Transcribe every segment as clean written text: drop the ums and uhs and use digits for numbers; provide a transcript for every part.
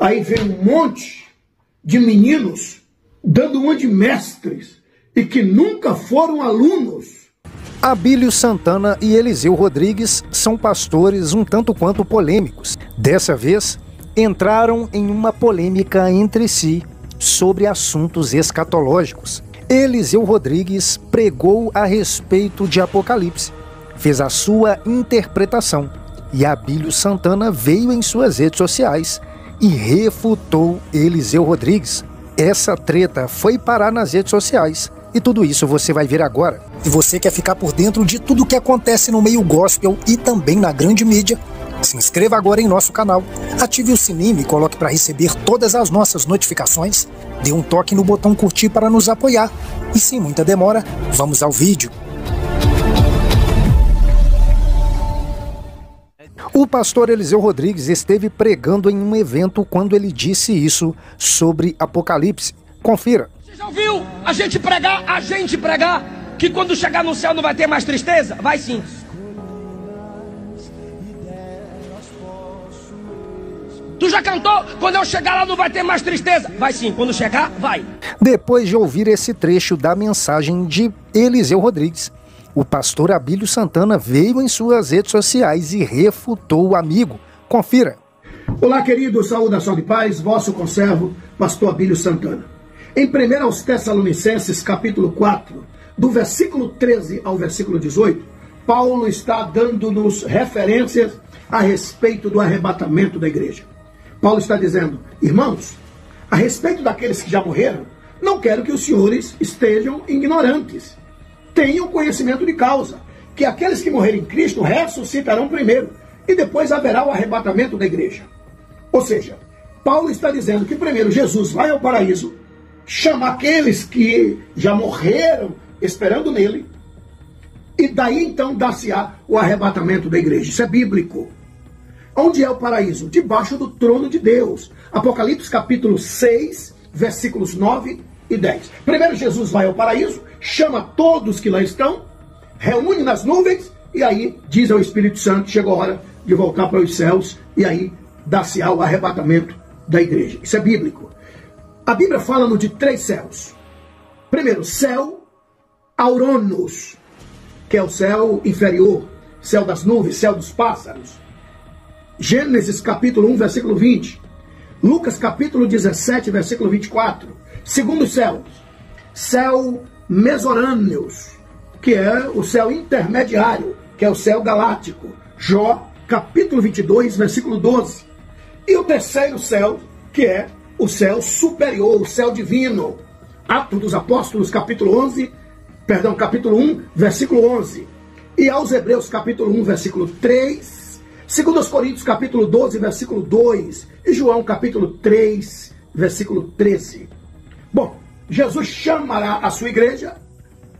Aí vem um monte de meninos dando uma de mestres e que nunca foram alunos. Abílio Santana e Eliseu Rodrigues são pastores um tanto quanto polêmicos. Dessa vez, entraram em uma polêmica entre si sobre assuntos escatológicos. Eliseu Rodrigues pregou a respeito de Apocalipse, fez a sua interpretação, e Abílio Santana veio em suas redes sociais e refutou Eliseu Rodrigues. Essa treta foi parar nas redes sociais, e tudo isso você vai ver agora. Se você quer ficar por dentro de tudo o que acontece no meio gospel e também na grande mídia, se inscreva agora em nosso canal, ative o sininho e coloque para receber todas as nossas notificações, dê um toque no botão curtir para nos apoiar. E sem muita demora, vamos ao vídeo. O pastor Eliseu Rodrigues esteve pregando em um evento quando ele disse isso sobre Apocalipse. Confira. Você já ouviu a gente pregar que quando chegar no céu não vai ter mais tristeza? Vai sim. Tu já cantou? Quando eu chegar lá não vai ter mais tristeza? Vai sim, quando chegar, vai. Depois de ouvir esse trecho da mensagem de Eliseu Rodrigues, o pastor Abílio Santana veio em suas redes sociais e refutou o amigo. Confira. Olá, queridos, saudação de paz, vosso conservo, pastor Abílio Santana. Em 1 aos Tessalonicenses, capítulo 4, do versículo 13 ao versículo 18, Paulo está dando-nos referências a respeito do arrebatamento da igreja. Paulo está dizendo: irmãos, a respeito daqueles que já morreram, não quero que os senhores estejam ignorantes. Tenham conhecimento de causa, que aqueles que morrerem em Cristo ressuscitarão primeiro, e depois haverá o arrebatamento da igreja. Ou seja, Paulo está dizendo que primeiro Jesus vai ao paraíso, chama aqueles que já morreram esperando nele, e daí então dá-se-á o arrebatamento da igreja. Isso é bíblico. Onde é o paraíso? Debaixo do trono de Deus. Apocalipse capítulo 6, versículos 9 e 10. Primeiro Jesus vai ao paraíso, chama todos que lá estão, reúne nas nuvens, e aí diz ao Espírito Santo: chegou a hora de voltar para os céus, e aí dá-se ao arrebatamento da igreja. Isso é bíblico. A Bíblia fala-nos de 3 céus. Primeiro, céu Auranos, que é o céu inferior, céu das nuvens, céu dos pássaros. Gênesis capítulo 1, versículo 20. Lucas capítulo 17, versículo 24. Segundo céu, céu Mesorâneos, que é o céu intermediário, que é o céu galáctico. Jó capítulo 22, versículo 12. E o terceiro céu, que é o céu superior, o céu divino. Atos dos Apóstolos capítulo 1, versículo 11. E aos Hebreus capítulo 1, versículo 3. 2 Coríntios capítulo 12, versículo 2, e João capítulo 3, versículo 13. Bom, Jesus chamará a sua igreja,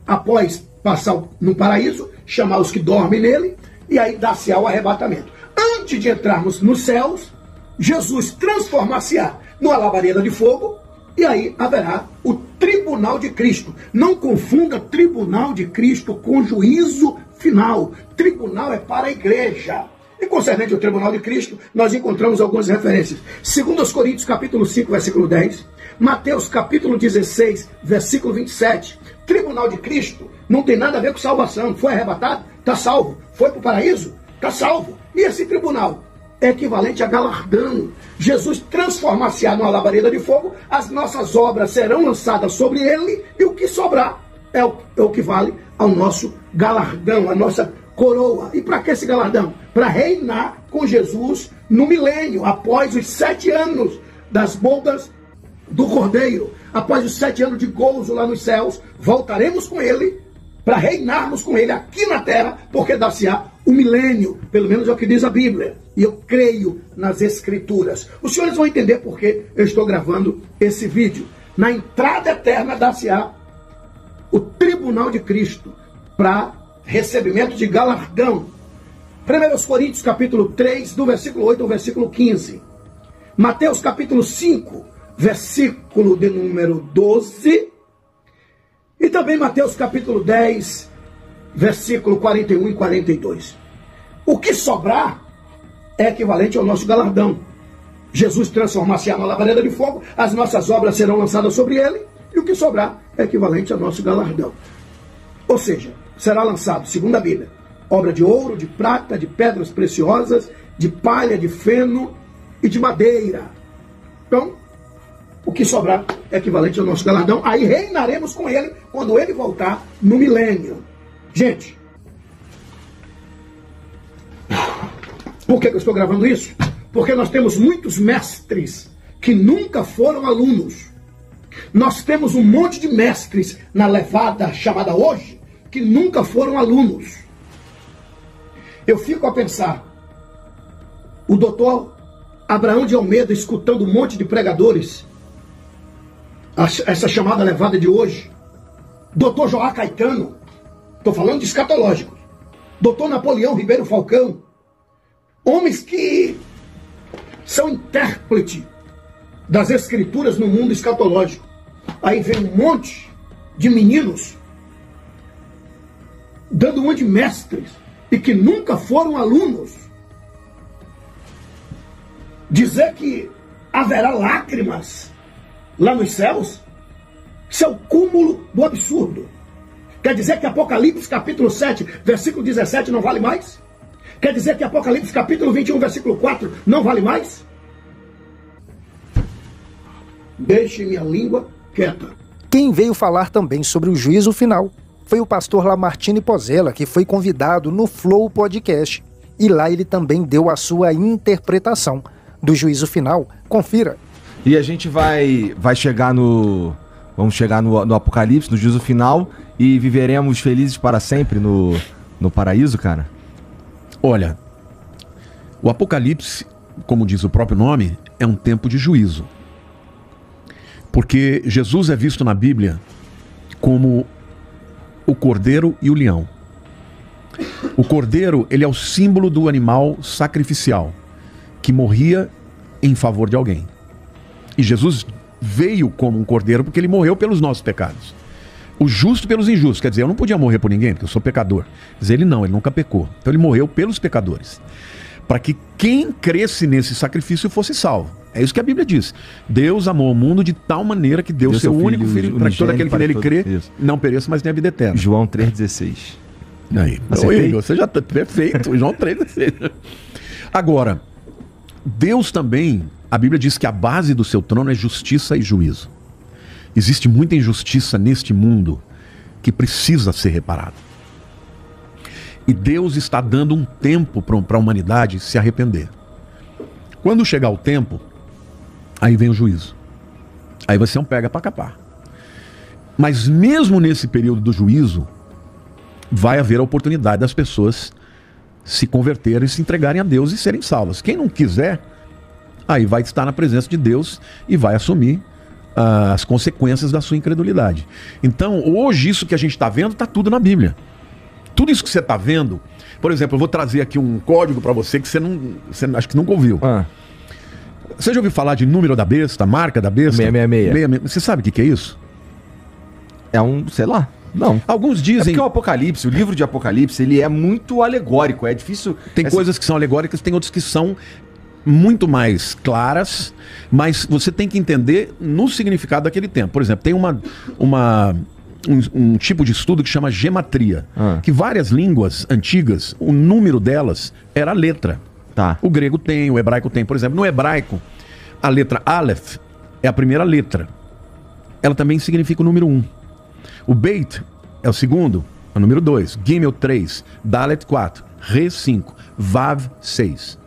após passar no paraíso, chamar os que dormem nele, e aí dá-se ao arrebatamento. Antes de entrarmos nos céus, Jesus transformar-se-á numa labareda de fogo, e aí haverá o tribunal de Cristo. Não confunda tribunal de Cristo com juízo final. Tribunal é para a igreja. E concernente ao tribunal de Cristo, nós encontramos algumas referências. 2 Coríntios capítulo 5, versículo 10. Mateus capítulo 16, versículo 27. Tribunal de Cristo não tem nada a ver com salvação. Foi arrebatado? Está salvo. Foi para o paraíso? Está salvo. E esse tribunal é equivalente a galardão. Jesus transformar-se-á numa labareda de fogo, as nossas obras serão lançadas sobre ele, e o que sobrar é o que vale ao nosso galardão, a nossa coroa. E para que esse galardão? Para reinar com Jesus no milênio, após os 7 anos das bodas do Cordeiro, após os 7 anos de gozo lá nos céus, voltaremos com ele para reinarmos com ele aqui na terra, porque dar-se-á o milênio, pelo menos é o que diz a Bíblia, e eu creio nas Escrituras. Os senhores vão entender por que eu estou gravando esse vídeo. Na entrada eterna dar-se-á o tribunal de Cristo para recebimento de galardão. 1 Coríntios capítulo 3, do versículo 8 ao versículo 15. Mateus capítulo 5, versículo de número 12. E também Mateus capítulo 10, versículo 41 e 42. O que sobrar é equivalente ao nosso galardão. Jesus transformar-se numa labareda de fogo, as nossas obras serão lançadas sobre ele, e o que sobrar é equivalente ao nosso galardão. Ou seja, será lançado, segundo a Bíblia, obra de ouro, de prata, de pedras preciosas, de palha, de feno e de madeira. Então, o que sobrar é equivalente ao nosso galardão. Aí reinaremos com ele quando ele voltar no milênio. Gente, por que eu estou gravando isso? Porque nós temos muitos mestres que nunca foram alunos. Nós temos um monte de mestres na levada chamada hoje que nunca foram alunos. Eu fico a pensar, o doutor Abraão de Almeida escutando um monte de pregadores, essa chamada levada de hoje, doutor Joá Caetano, estou falando de escatológicos, doutor Napoleão Ribeiro Falcão, homens que são intérprete das escrituras no mundo escatológico. Aí vem um monte de meninos dando uma de mestres e que nunca foram alunos. Dizer que haverá lágrimas lá nos céus, isso é o cúmulo do absurdo. Quer dizer que Apocalipse capítulo 7, versículo 17 não vale mais? Quer dizer que Apocalipse capítulo 21, versículo 4 não vale mais? Deixe minha língua quieta. Quem veio falar também sobre o juízo final foi o pastor Lamartine Pozella, que foi convidado no Flow Podcast. E lá ele também deu a sua interpretação do juízo final. Confira. E a gente vai chegar no... Vamos chegar no Apocalipse, no juízo final, e viveremos felizes para sempre no paraíso, cara? Olha, o Apocalipse, como diz o próprio nome, é um tempo de juízo. Porque Jesus é visto na Bíblia como o cordeiro e o leão. O cordeiro, ele é o símbolo do animal sacrificial, que morria em favor de alguém. E Jesus veio como um cordeiro porque ele morreu pelos nossos pecados. O justo pelos injustos. Quer dizer, eu não podia morrer por ninguém, porque eu sou pecador. Mas ele não, ele nunca pecou. Então ele morreu pelos pecadores, para que quem cresce nesse sacrifício fosse salvo. É isso que a Bíblia diz. Deus amou o mundo de tal maneira que deu seu único filho, para que todo aquele que nele crê não pereça, mas tenha vida eterna. João 3,16. Aí, você já está perfeito. João 3,16. Agora, Deus também, a Bíblia diz que a base do seu trono é justiça e juízo. Existe muita injustiça neste mundo que precisa ser reparada. E Deus está dando um tempo para a humanidade se arrepender. Quando chegar o tempo, aí vem o juízo. Aí vai ser um pega para capar. Mas mesmo nesse período do juízo, vai haver a oportunidade das pessoas se converterem, se entregarem a Deus e serem salvas. Quem não quiser, aí vai estar na presença de Deus e vai assumir as consequências da sua incredulidade. Então, hoje, isso que a gente está vendo, está tudo na Bíblia. Tudo isso que você está vendo, por exemplo, eu vou trazer aqui um código para você que você acho que nunca ouviu. Você já ouviu falar de número da besta, marca da besta? 666. Você sabe o que é isso? É um, sei lá. Não. Alguns dizem... É porque o Apocalipse, o livro de Apocalipse, ele é muito alegórico, é difícil... Tem coisas que são alegóricas, tem outras que são muito mais claras, mas você tem que entender no significado daquele tempo. Por exemplo, tem um tipo de estudo que chama gematria, que várias línguas antigas, o número delas era a letra. Tá. O grego tem, o hebraico tem. Por exemplo, no hebraico, a letra Aleph é a primeira letra. Ela também significa o número 1. O Beit é o segundo, é o número 2. Gimel 3, Dalet 4, Re 5, Vav 6.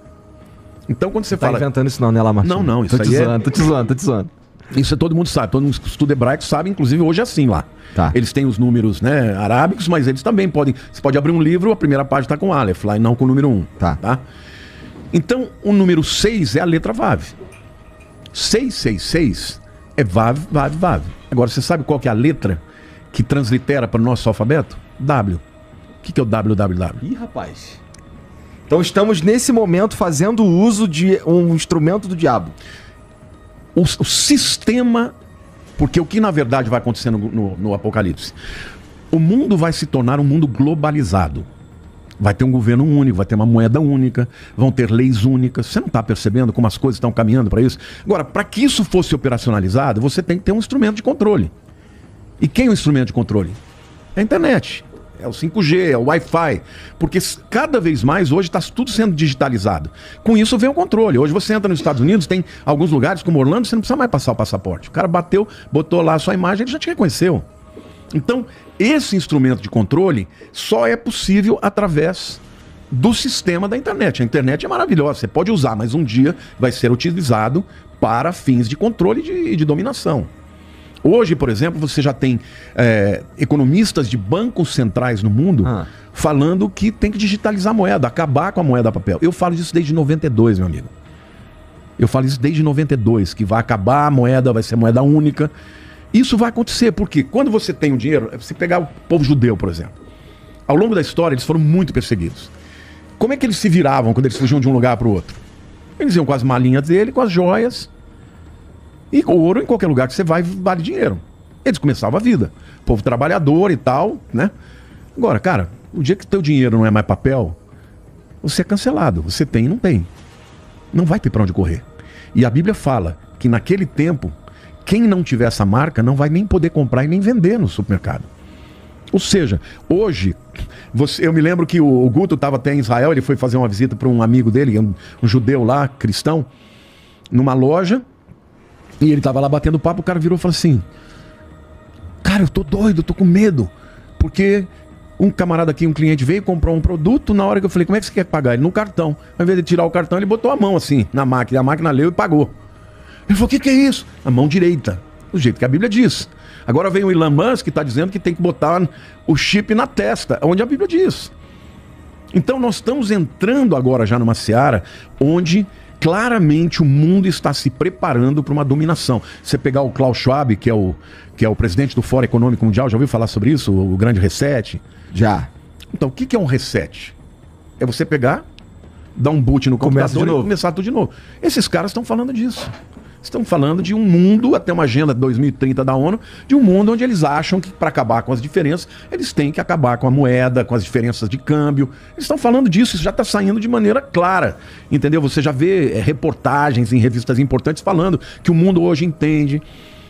Então quando você fala... Tá inventando isso não, né, Lamartine? Não, isso tô te zoando. Isso todo mundo sabe, todo mundo que estuda hebraico sabe, inclusive hoje é assim lá. Tá. Eles têm os números, né, arábicos, mas eles também podem... Você pode abrir um livro, a primeira página está com Aleph lá e não com o número 1. Tá? Então o número 6 é a letra Vav. 666 é Vav, Vav, Vav. Agora você sabe qual que é a letra que translitera para o nosso alfabeto? W. O que é o WWW? Ih, rapaz. Então estamos nesse momento fazendo uso de um instrumento do diabo. O sistema, porque o que na verdade vai acontecer no Apocalipse? O mundo vai se tornar um mundo globalizado. Vai ter um governo único, vai ter uma moeda única, vão ter leis únicas. Você não está percebendo como as coisas estão caminhando para isso? Agora, para que isso fosse operacionalizado, você tem que ter um instrumento de controle. E quem é o instrumento de controle? É a internet, é o 5G, é o Wi-Fi. Porque cada vez mais hoje está tudo sendo digitalizado. Com isso vem o controle. Hoje você entra nos Estados Unidos, tem alguns lugares como Orlando, você não precisa mais passar o passaporte. O cara bateu, botou lá a sua imagem, ele já te reconheceu. Então, esse instrumento de controle só é possível através do sistema da internet. A internet é maravilhosa, você pode usar, mas um dia vai ser utilizado para fins de controle e de dominação. Hoje, por exemplo, você já tem economistas de bancos centrais no mundo falando que tem que digitalizar a moeda, acabar com a moeda papel. Eu falo disso desde 92, meu amigo. Eu falo isso desde 92, que vai acabar a moeda, vai ser moeda única. Isso vai acontecer, porque quando você tem o dinheiro, você pegar o povo judeu, por exemplo, ao longo da história eles foram muito perseguidos. Como é que eles se viravam quando eles fugiam de um lugar para o outro? Eles iam com as malinhas dele, com as joias, e com ouro em qualquer lugar que você vai, vale dinheiro. Eles começavam a vida. Povo trabalhador e tal, né? Agora, cara, o dia que teu dinheiro não é mais papel, você é cancelado. Você tem e não tem. Não vai ter para onde correr. E a Bíblia fala que naquele tempo, quem não tiver essa marca não vai nem poder comprar e nem vender no supermercado. Ou seja, hoje, eu me lembro que o Guto estava até em Israel, ele foi fazer uma visita para um amigo dele, um judeu lá, cristão, numa loja, e ele estava lá batendo papo, o cara virou e falou assim: cara, eu tô doido, eu tô com medo, porque um camarada aqui, um cliente veio, comprou um produto, na hora que eu falei, como é que você quer pagar? Ele no cartão. Ao invés de tirar o cartão, ele botou a mão assim, na máquina, a máquina leu e pagou. Ele falou, o que é isso? A mão direita, do jeito que a Bíblia diz. Agora vem o Elon Musk que está dizendo que tem que botar o chip na testa, onde a Bíblia diz. Então nós estamos entrando agora já numa seara onde claramente o mundo está se preparando para uma dominação. Você pegar o Klaus Schwab, que é o presidente do Fórum Econômico Mundial, já ouviu falar sobre isso? O grande reset? Já. Então, o que é um reset? É você pegar, dar um boot no computador e começar tudo de novo. Esses caras estão falando disso. Estão falando de um mundo, até uma agenda 2030 da ONU, de um mundo onde eles acham que para acabar com as diferenças, eles têm que acabar com a moeda, com as diferenças de câmbio. Eles estão falando disso, isso já está saindo de maneira clara, entendeu? Você já vê reportagens em revistas importantes falando que o mundo hoje entende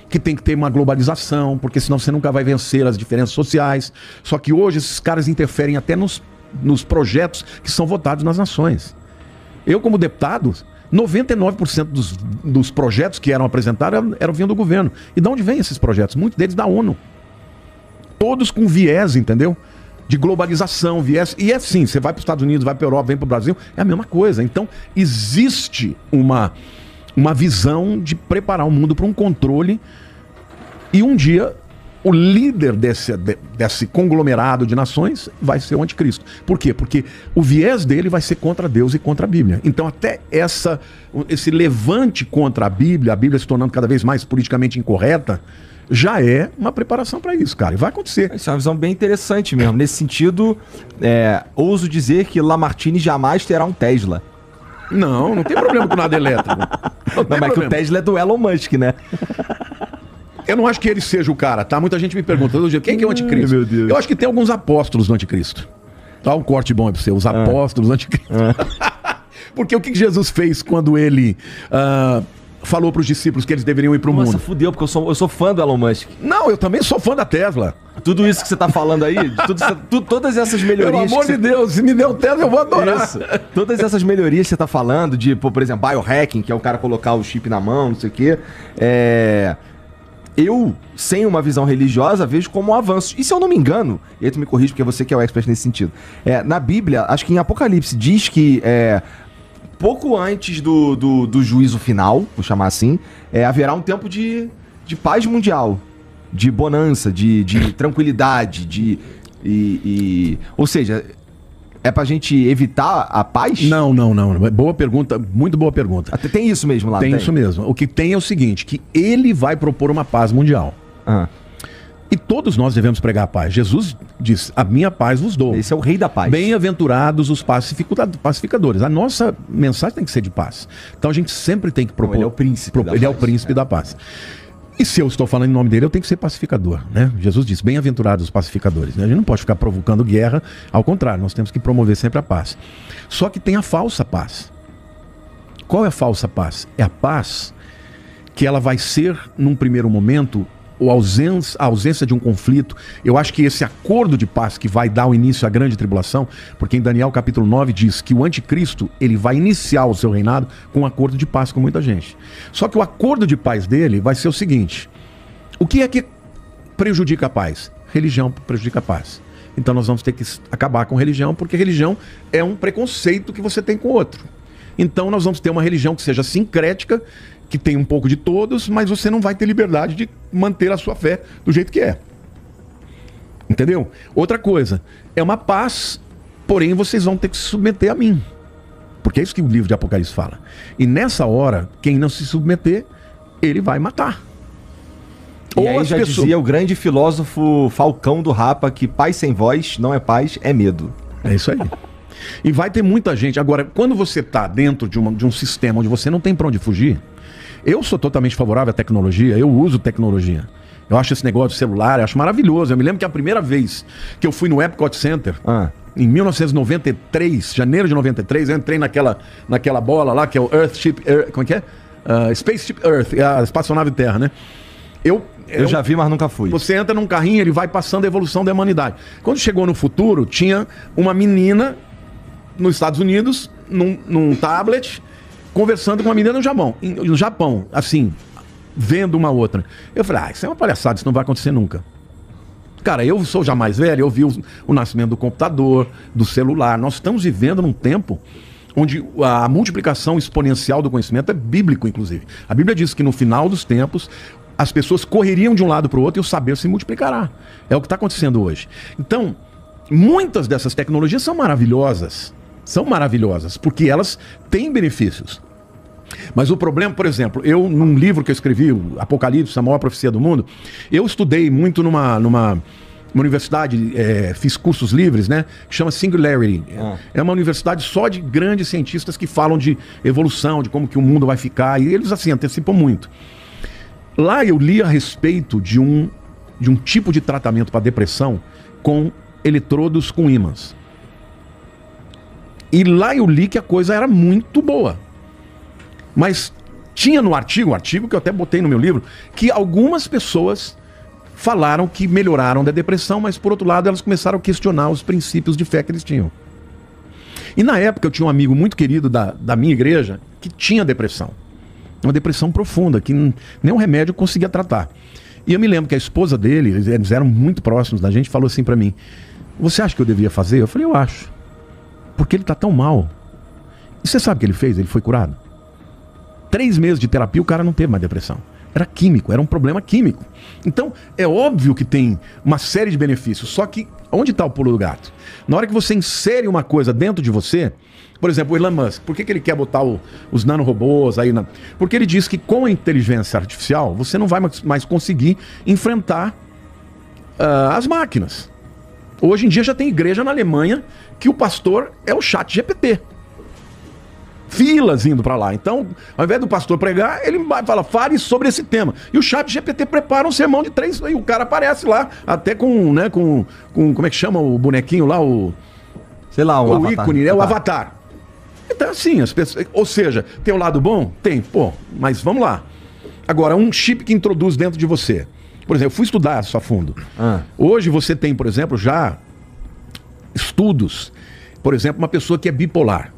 que tem que ter uma globalização, porque senão você nunca vai vencer as diferenças sociais. Só que hoje esses caras interferem até nos projetos que são votados nas nações. Eu, como deputado, 99% dos projetos que eram apresentados eram vindo do governo. E de onde vêm esses projetos? Muitos deles da ONU. Todos com viés, entendeu? De globalização, viés. E é assim, você vai para os Estados Unidos, vai para a Europa, vem para o Brasil, é a mesma coisa. Então, existe uma visão de preparar o mundo para um controle. E um dia, o líder desse conglomerado de nações vai ser o anticristo. Por quê? Porque o viés dele vai ser contra Deus e contra a Bíblia. Então até esse levante contra a Bíblia se tornando cada vez mais politicamente incorreta, já é uma preparação para isso, cara. E vai acontecer. Isso é uma visão bem interessante mesmo. Nesse sentido, ouso dizer que Lamartine jamais terá um Tesla. Não tem problema com nada elétrico. Não, mas que o Tesla é do Elon Musk, né? Eu não acho que ele seja o cara, tá? Muita gente me pergunta todo dia, quem que é o anticristo? Meu Deus. Eu acho que tem alguns apóstolos do anticristo. Tá um corte bom aí pra você, os apóstolos do anticristo. Porque o que Jesus fez quando ele falou pros discípulos que eles deveriam ir pro mundo? Nossa, fudeu, porque eu sou fã do Elon Musk. Não, eu também sou fã da Tesla. Tudo isso que você tá falando aí, todas essas melhorias... Pelo amor de Deus, se me deu Tesla, eu vou adorar. Isso. Todas essas melhorias que você tá falando, de, por exemplo, biohacking, que é o cara colocar o chip na mão, não sei o quê, eu, sem uma visão religiosa, vejo como um avanço. E se eu não me engano, e aí tu me corrige porque você que é o expert nesse sentido, na Bíblia, acho que em Apocalipse, diz que pouco antes do juízo final, vou chamar assim, haverá um tempo de paz mundial, de bonança, de tranquilidade, ou seja... É pra gente evitar a paz? Não. Boa pergunta, muito boa pergunta. Até tem isso mesmo lá? Tem isso mesmo. O que tem é o seguinte, que ele vai propor uma paz mundial. E todos nós devemos pregar a paz. Jesus diz, a minha paz vos dou. Esse é o rei da paz. Bem-aventurados os pacificadores. A nossa mensagem tem que ser de paz. Então a gente sempre tem que propor... Ele é o príncipe da paz. Ele é o príncipe da paz. E se eu estou falando em nome dele, eu tenho que ser pacificador, né? Jesus diz, bem-aventurados os pacificadores, né? A gente não pode ficar provocando guerra, ao contrário, nós temos que promover sempre a paz. Só que tem a falsa paz. Qual é a falsa paz? É a paz que ela vai ser, num primeiro momento, a ausência de um conflito. Eu acho que esse acordo de paz que vai dar o início à grande tribulação, porque em Daniel capítulo 9 diz que o anticristo, ele vai iniciar o seu reinado com um acordo de paz com muita gente. Só que o acordo de paz dele vai ser o seguinte: o que é que prejudica a paz? Religião prejudica a paz. Então nós vamos ter que acabar com religião, porque religião é um preconceito que você tem com o outro. Então nós vamos ter uma religião que seja sincrética, que tem um pouco de todos, mas você não vai ter liberdade de manter a sua fé do jeito que é. Entendeu? Outra coisa, é uma paz, porém vocês vão ter que se submeter a mim. Porque é isso que o livro de Apocalipse fala. E nessa hora, quem não se submeter, ele vai matar. E aí já dizia o grande filósofo Falcão do Rapa que paz sem voz não é paz, é medo. É isso aí. E vai ter muita gente. Agora, quando você está dentro de um sistema onde você não tem para onde fugir, eu sou totalmente favorável à tecnologia, eu uso tecnologia. Eu acho esse negócio de celular, eu acho maravilhoso. Eu me lembro que a primeira vez que eu fui no Epcot Center, em 1993, janeiro de 93, eu entrei naquela bola lá, que é o Earthship, como é que é? Spaceship Earth, a espaçonave Terra, né? Eu já vi, mas nunca fui. Você entra num carrinho, ele vai passando a evolução da humanidade. Quando chegou no futuro, tinha uma menina nos Estados Unidos, num tablet, conversando com uma menina no Japão, assim, vendo uma outra. Eu falei, isso é uma palhaçada, isso não vai acontecer nunca. Cara, eu sou já mais velho, eu vi o nascimento do computador, do celular. Nós estamos vivendo num tempo onde a multiplicação exponencial do conhecimento é bíblico, inclusive. A Bíblia diz que no final dos tempos, as pessoas correriam de um lado para o outro e o saber se multiplicará. É o que está acontecendo hoje. Então, muitas dessas tecnologias são maravilhosas. São maravilhosas, porque elas têm benefícios. Mas o problema, por exemplo, eu num livro que eu escrevi, o Apocalipse, a maior profecia do mundo, eu estudei muito numa universidade, fiz cursos livres, né? Que chama Singularity. É uma universidade só de grandes cientistas que falam de evolução, de como que o mundo vai ficar, e eles assim antecipam muito. Lá eu li a respeito de um tipo de tratamento para depressão com eletrodos com ímãs. E lá eu li que a coisa era muito boa. Mas tinha no artigo, um artigo que eu até botei no meu livro, que algumas pessoas falaram que melhoraram da depressão, mas por outro lado elas começaram a questionar os princípios de fé que eles tinham. E na época eu tinha um amigo muito querido da minha igreja que tinha depressão. Uma depressão profunda, que nenhum remédio conseguia tratar. E eu me lembro que a esposa dele, eles eram muito próximos da gente, falou assim pra mim, você acha que eu devia fazer? Eu falei, eu acho. Porque ele tá tão mal. E você sabe o que ele fez? Ele foi curado. 3 meses de terapia, o cara não teve mais depressão. Era químico, era um problema químico. Então, é óbvio que tem uma série de benefícios. Só que, onde está o pulo do gato? Na hora que você insere uma coisa dentro de você, por exemplo, o Elon Musk, por que ele quer botar os nanorobôs aí? Porque ele diz que com a inteligência artificial, você não vai mais conseguir enfrentar as máquinas. Hoje em dia já tem igreja na Alemanha que o pastor é o ChatGPT. Filas indo para lá. Então, ao invés do pastor pregar, ele vai falar, fale sobre esse tema. E o ChatGPT prepara um sermão de 3, e o cara aparece lá, até com como é que chama o bonequinho lá, sei lá, o ícone, o avatar. Então, assim, as pessoas, ou seja, tem o lado bom? Tem, mas vamos lá. Agora, um chip que introduz dentro de você. Por exemplo, eu fui estudar isso a fundo. Hoje você tem, por exemplo, já estudos, por exemplo, uma pessoa que é bipolar.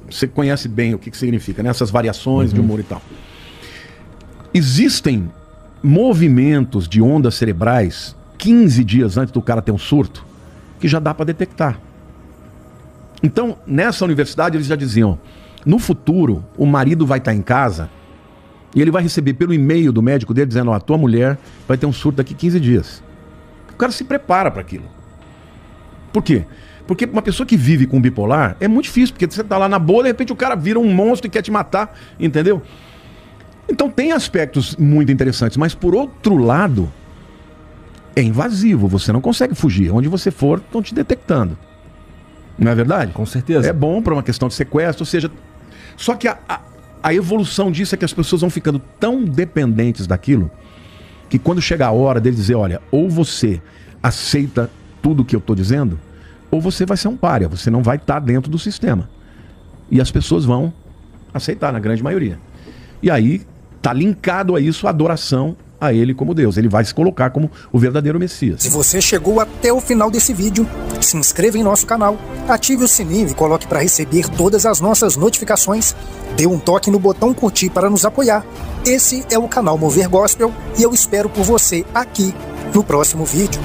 Você conhece bem o que significa, né? Essas variações de humor e tal. Existem movimentos de ondas cerebrais 15 dias antes do cara ter um surto que já dá para detectar. Então, nessa universidade eles já diziam, no futuro o marido vai estar em casa e ele vai receber pelo e-mail do médico dele dizendo, a tua mulher vai ter um surto daqui 15 dias. O cara se prepara para aquilo. Por quê? Porque uma pessoa que vive com bipolar é muito difícil, porque você tá lá na boa, de repente o cara vira um monstro e quer te matar, entendeu? Então tem aspectos muito interessantes, mas por outro lado, é invasivo, você não consegue fugir. Onde você for, estão te detectando. Não é verdade? Com certeza. É bom para uma questão de sequestro, ou seja... Só que a evolução disso é que as pessoas vão ficando tão dependentes daquilo que quando chega a hora dele dizer, olha, ou você aceita tudo que eu estou dizendo, ou você vai ser um pária, você não vai estar dentro do sistema. E as pessoas vão aceitar, na grande maioria. E aí está linkado a isso a adoração a ele como Deus. Ele vai se colocar como o verdadeiro Messias. Se você chegou até o final desse vídeo, se inscreva em nosso canal, ative o sininho e coloque para receber todas as nossas notificações. Dê um toque no botão curtir para nos apoiar. Esse é o canal Mover Gospel e eu espero por você aqui no próximo vídeo.